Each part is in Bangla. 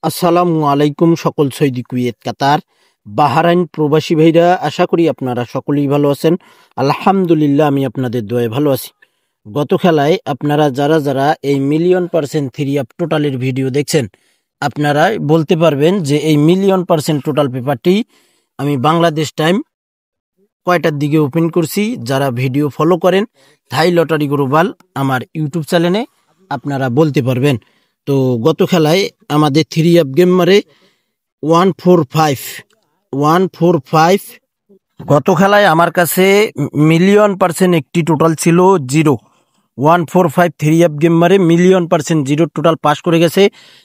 আসসালামু আলাইকুম সকল সৌদি কুয়েত কাতার বাহরাইন প্রবাসী ভাইরা, আশা করি আপনারা সকলেই ভালো আছেন। আলহামদুলিল্লাহ, আমি আপনাদের দোয়ায় ভালো আছি। গত খেলায় আপনারা যারা যারা এই মিলিয়ন% থ্রি আপ টোটালের ভিডিও দেখছেন, আপনারা বলতে পারবেন যে এই মিলিয়ন% টোটাল পেপারটি আমি বাংলাদেশ টাইম কয়টার দিকে ওপেন করছি। যারা ভিডিও ফলো করেন থাই লটারি গ্লোবাল আমার ইউটিউব চ্যানেলে আপনারা বলতে পারবেন। তো গত খেলায় আমাদের থ্রি আপ গেম মারে 145 গত খেলায় আমার কাছে মিলিয়ন% একটি টোটাল ছিল 0। 145 থ্রি আপ গেম মারে মিলিয়ন% 0 টোটাল পাস করে গেছে।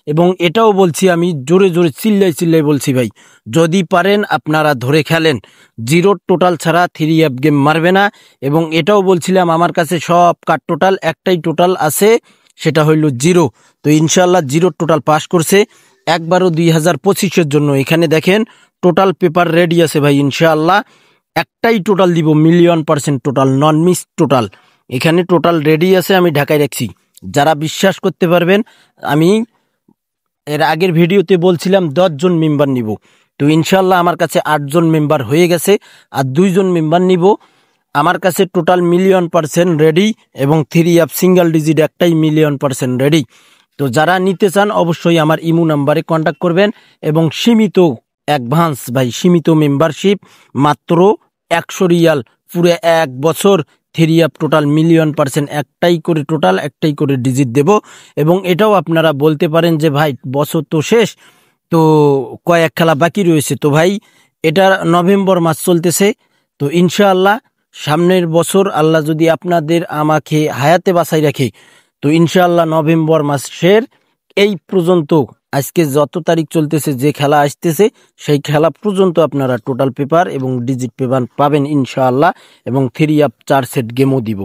এবং এটাও বলছি, আমি জোরে জোরে চিল্লাই বলছি ভাই, যদি পারেন আপনারা ধরে খেলেন, 0 টোটাল ছাড়া থ্রি আপ গেম মারবে না। এবং এটাও বলছিলাম আমার কাছে সব কার্ড টোটাল একটাই টোটাল আছে, সেটা হইল 0। তো ইনশাল্লাহ 0 টোটাল পাস করছে। 1/12/2025 জন্য এখানে দেখেন টোটাল পেপার রেডি আছে ভাই। ইনশাআল্লাহ একটাই টোটাল দিব, মিলিয়ন% টোটাল, নন মিস টোটাল। এখানে টোটাল রেডি আছে, আমি ঢাকায় রাখছি। যারা বিশ্বাস করতে পারবেন, আমি এর আগের ভিডিওতে বলছিলাম 10 জন মেম্বার নিব। তো ইনশাআল্লাহ আমার কাছে 8 জন মেম্বার হয়ে গেছে, আর 2 জন মেম্বার নিব। আমার কাছে টোটাল মিলিয়ন% রেডি, এবং থ্রি আপ সিঙ্গেল ডিজিট একটাই মিলিয়ন% রেডি। তো যারা নিতে চান অবশ্যই আমার ইমো নাম্বারে কন্ট্যাক্ট করবেন। এবং সীমিত অ্যাডভান্স ভাই, সীমিত মেম্বারশিপ, মাত্র 100 রিয়াল, পুরো 1 বছর থ্রি আপ টোটাল মিলিয়ন% একটাই করে টোটাল, একটাই করে ডিজিট দেব। এবং এটাও আপনারা বলতে পারেন যে ভাই বছর তো শেষ, তো কয়েক খেলা বাকি রয়েছে। তো ভাই এটা নভেম্বর মাস চলতেছে, তো ইনশাআল্লাহ সামনের বছর আল্লাহ যদি আপনাদের আমাকে হায়াতে বাঁচাই রাখে, তো ইনশাআল্লাহ নভেম্বর মাসের এই পর্যন্ত, আজকে যত তারিখ চলতেছে, যে খেলা আসতেছে সেই খেলা পর্যন্ত আপনারা টোটাল পেপার এবং ডিজিট পেপার পাবেন ইনশাআল্লাহ। এবং থ্রি আপ 4 সেট গেমও দিব।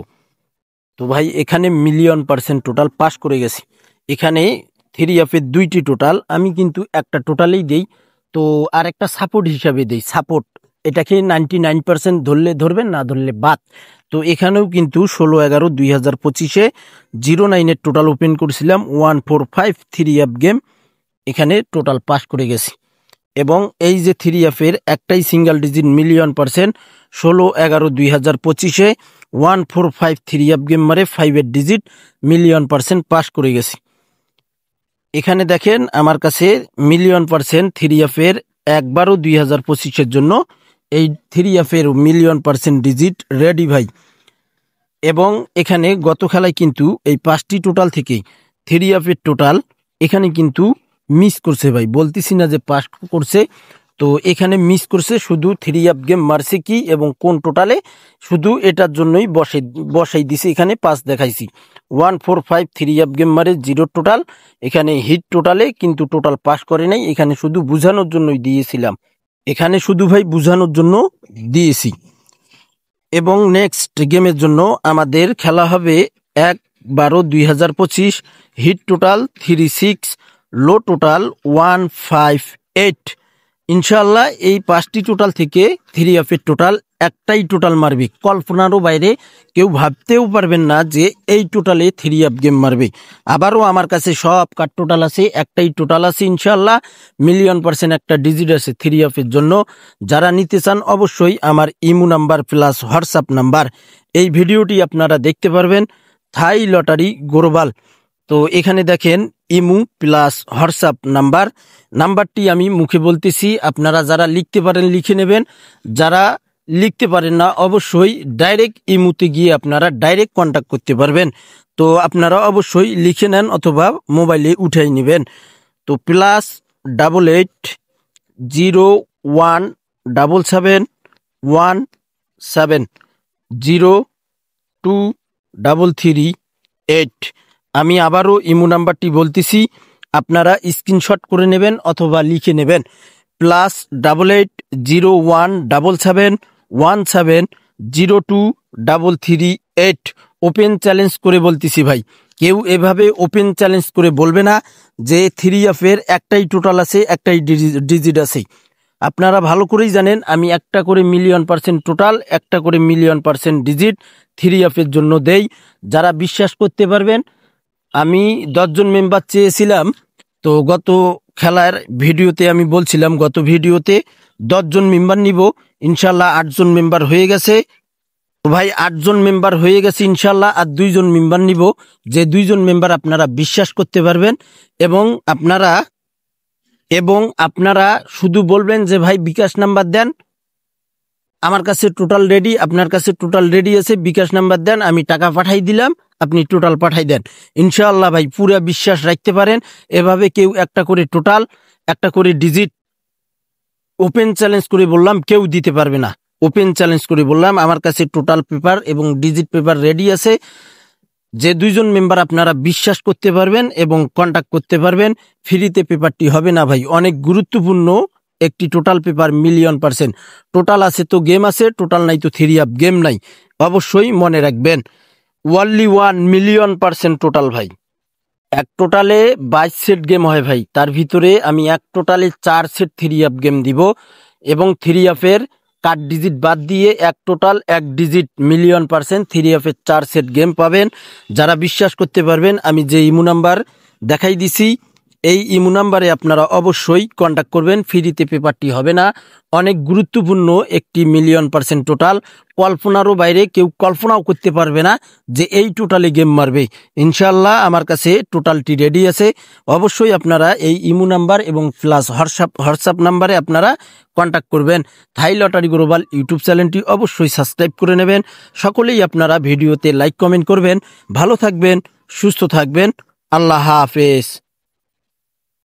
তো ভাই এখানে মিলিয়ন% টোটাল পাস করে গেছি। এখানে থ্রি আপের 2টি টোটাল, আমি কিন্তু একটা টোটালেই দেই, তো আর একটা সাপোর্ট হিসাবে দেই। সাপোর্ট এটাকে 99% ধরলে ধরবেন, না ধরলে বাদ। তো এখানেও কিন্তু 16/11/2025 09-এর টোটাল ওপেন করেছিলাম, 145 থ্রি আপ গেম, এখানে টোটাল পাস করে গেছি। এবং এই যে থ্রি আপের একটাই single digit million%, 16/11/2025 145 three up game মারে 5-এর ডিজিট মিলিয়ন% পাস করে গেছি। এখানে দেখেন আমার কাছে মিলিয়ন% থ্রি আপের 1/12/2025 জন্য এই থ্রি আপের মিলিয়ন% ডিজিট রেডি ভাই। এবং এখানে গত খেলায় কিন্তু এই 5টি টোটাল থেকে থ্রি আপের টোটাল এখানে কিন্তু মিস করছে ভাই, বলতেছি না যে পাস করছে। তো এখানে মিস করছে, শুধু থ্রি আপ গেম মারছে কি এবং কোন টোটালে, শুধু এটার জন্যই বসাই দিছে। এখানে পাস দেখাইছি, 145 থ্রি আপ গেম মারে 0 টোটাল, এখানে হিট টোটালে কিন্তু টোটাল পাস করে নাই। এখানে শুধু বুঝানোর জন্যই দিয়েছিলাম, এখানে শুধু ভাই বুঝানোর জন্য দিয়েছি। এবং নেক্সট গেমের জন্য আমাদের খেলা হবে 1/12/2025, হিট টোটাল 36, লো টোটাল 158। ইনশাল্লাহ এই 5টি টোটাল থেকে থ্রি আপের টোটাল একটাই টোটাল মারবে। কল্পনারও বাইরে, কেউ ভাবতেও পারবেন না যে এই টোটালে থ্রি আপ গেম মারবে। আবারও আমার কাছে সব কার্ড টোটাল আছে, একটাই টোটাল আছে ইনশাল্লাহ, মিলিয়ন% একটা ডিজিট আছে থ্রি আপের জন্য। যারা নিতে চান অবশ্যই আমার imo number plus WhatsApp number, এই ভিডিওটি আপনারা দেখতে পারবেন, থাই লটারি গ্লোবাল। তো এখানে দেখেন ইমো প্লাস হোয়াটসঅ্যাপ নাম্বারটি আমি মুখে বলতেছি, আপনারা যারা লিখতে পারেন লিখে নেবেন, যারা লিখতে পারেন না অবশ্যই ডাইরেক্ট ইমোতে গিয়ে আপনারা ডাইরেক্ট কন্ট্যাক্ট করতে পারবেন। তো আপনারা অবশ্যই লিখে নেন অথবা মোবাইলে উঠাই নেবেন। তো +817717023338। আমি আবারও ইমো নাম্বারটি বলতেছি, আপনারা স্ক্রিনশট করে নেবেন অথবা লিখে নেবেন, +88017717023338। ওপেন চ্যালেঞ্জ করে বলতেছি ভাই, কেউ এভাবে ওপেন চ্যালেঞ্জ করে বলবে না যে থ্রি আপের একটাই টোটাল আছে, একটাই ডিজিট আছে। আপনারা ভালো করেই জানেন আমি একটা করে মিলিয়ন% টোটাল, একটা করে মিলিয়ন% ডিজিট থ্রি আপের জন্য দেই। যারা বিশ্বাস করতে পারবেন, আমি 10 জন মেম্বার চেয়েছিলাম, তো গত খেলার ভিডিওতে আমি বলছিলাম, গত ভিডিওতে 10 জন মেম্বার নিব, ইনশাল্লাহ 8 জন মেম্বার হয়ে গেছে। তো ভাই 8 জন মেম্বার হয়ে গেছে ইনশাল্লাহ, আর 2 জন মেম্বার নিব, যে 2 জন মেম্বার আপনারা বিশ্বাস করতে পারবেন এবং আপনারা শুধু বলবেন যে ভাই বিকাশ নাম্বার দেন, আমার কাছে টোটাল রেডি, আপনার কাছে টোটাল রেডি আছে, বিকাশ নাম্বার দেন, আমি টাকা পাঠাই দিলাম, আপনি টোটাল পাঠাই দেন। ইনশাআল্লাহ ভাই পুরা বিশ্বাস রাখতে পারেন। এভাবে কেউ একটা করে টোটাল, একটা করে ডিজিট ওপেন চ্যালেঞ্জ করে বললাম, কেউ দিতে পারবে না। ওপেন চ্যালেঞ্জ করে বললাম, আমার কাছে টোটাল পেপার এবং ডিজিট পেপার রেডি আছে। যে 2 জন মেম্বার আপনারা বিশ্বাস করতে পারবেন এবং কন্টাক্ট করতে পারবেন, ফ্রিতে পেপারটি হবে না ভাই, অনেক গুরুত্বপূর্ণ একটি টোটাল পেপার, মিলিয়ন%। টোটাল আছে তো গেম আছে, টোটাল নাই তো 3 আপ গেম নাই, অবশ্যই মনে রাখবেন। ওনলি 1 মিলিয়ন% টোটাল ভাই। এক টোটালে 22 সেট গেম হয় ভাই, তার ভিতরে আমি এক টোটালে 4 সেট 3 আপ গেম দিব এবং 3 আপের কার্ড ডিজিট বাদ দিয়ে এক টোটাল 1 ডিজিট মিলিয়ন% 3 আপের 4 সেট গেম পাবেন। যারা বিশ্বাস করতে পারবেন, আমি যে ইমো নাম্বার দেখাই দিছি, এই ইমো নাম্বারে আপনারা অবশ্যই কন্ট্যাক্ট করবেন, ফ্রিতে পেপারটি হবে না। অনেক গুরুত্বপূর্ণ একটি মিলিয়ন% টোটাল, কল্পনারও বাইরে, কেউ কল্পনাও করতে পারবে না যে এই টোটালে গেম মারবে। ইনশাল্লাহ আমার কাছে টোটালটি রেডি আছে। অবশ্যই আপনারা এই ইমো নাম্বার এবং প্লাস হোয়াটসঅ্যাপ নাম্বারে আপনারা কন্ট্যাক্ট করবেন। থাই লটারি গ্লোবাল ইউটিউব চ্যানেলটি অবশ্যই সাবস্ক্রাইব করে নেবেন। সকলেই আপনারা ভিডিওতে লাইক কমেন্ট করবেন। ভালো থাকবেন, সুস্থ থাকবেন, আল্লাহ হাফেজ।